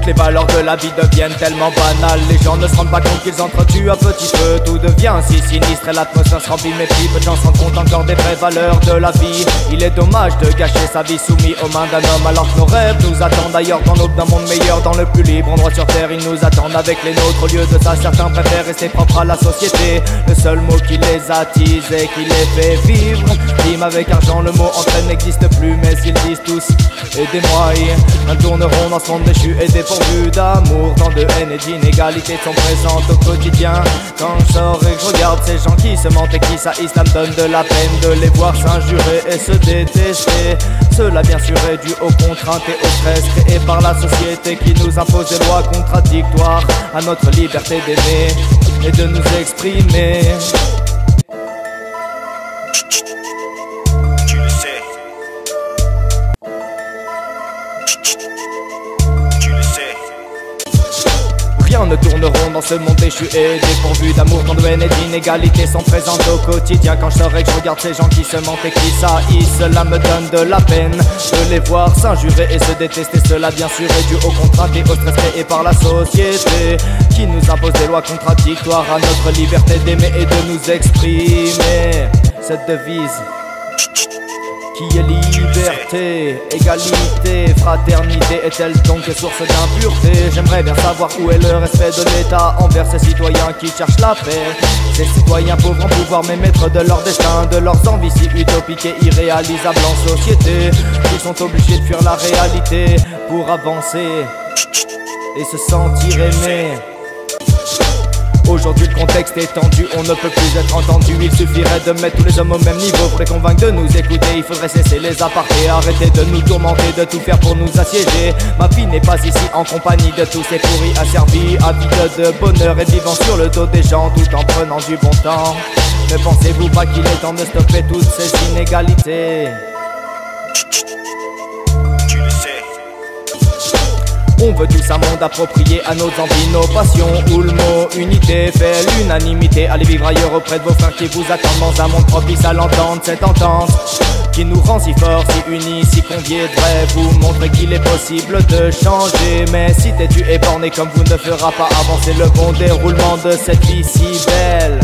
toutes les valeurs de la vie deviennent tellement banales. Les gens ne se rendent pas compte qu'ils entretuent à petit feu. Tout devient si sinistre et l'atmosphère se remplit. Mais peu de gens se rendent compte encore des vraies valeurs de la vie. Il est dommage de gâcher sa vie soumis aux mains d'un homme, alors que nos rêves nous attendent ailleurs, dans l'aube d'un monde meilleur, dans le plus libre endroit sur terre. Ils nous attendent avec les nôtres. Au lieu de ça, certains préfèrent rester propres à la société. Le seul mot qui les attise et qui les fait vivre rime avec argent, le mot entraîne n'existe plus, mais ils disent tous aidez-moi. Un tourneron dans ce monde déchu et dépourvu d'amour. Tant de haine et d'inégalité sont présentes au quotidien. Quand je sors et que je regarde ces gens qui se mentent et qui saillissent, ça me donne de la peine de les voir s'injurer et se détester. Cela bien sûr est dû aux contraintes et au stress créés par la société qui nous impose des lois contradictoires à notre liberté d'aimer et de nous exprimer. Tu le sais. Tu le sais. Rien ne tourne rond dans ce monde déchu et dépourvu d'amour. Tant de haine et d'inégalité sont présentes au quotidien. Quand je sors et que je regarde ces gens qui se mentent et qui saillissent, cela me donne de la peine de les voir s'injurer et se détester. Cela bien sûr est dû aux contraintes et au stress créés par la société qui nous impose des lois contradictoires à notre liberté d'aimer et de nous exprimer. Cette devise qui est liberté, égalité, fraternité, est-elle donc source d'impureté? J'aimerais bien savoir où est le respect de l'État envers ces citoyens qui cherchent la paix. Ces citoyens pauvres en pouvoir mais maîtres de leur destin, de leurs envies si utopiques et irréalisables en société. Ils sont obligés de fuir la réalité pour avancer et se sentir aimés. Aujourd'hui le contexte est tendu, on ne peut plus être entendu. Il suffirait de mettre tous les hommes au même niveau pour les convaincre de nous écouter. Il faudrait cesser les apartés, arrêter de nous tourmenter, de tout faire pour nous assiéger. Ma fille n'est pas ici en compagnie de tous ces pourris asservis, avides de bonheur et vivant sur le dos des gens tout en prenant du bon temps. Ne pensez-vous pas qu'il est temps de stopper toutes ces inégalités? Tu le sais. On veut tous un monde approprié à nos envies, nos passions, où le mot unité fait l'unanimité. Allez vivre ailleurs auprès de vos frères qui vous attendent dans un monde propice à l'entente. Cette entente qui nous rend si forts, si unis, si conviés devrait vous montrer qu'il est possible de changer. Mais si têtu et borné comme vous ne fera pas avancer le bon déroulement de cette vie si belle.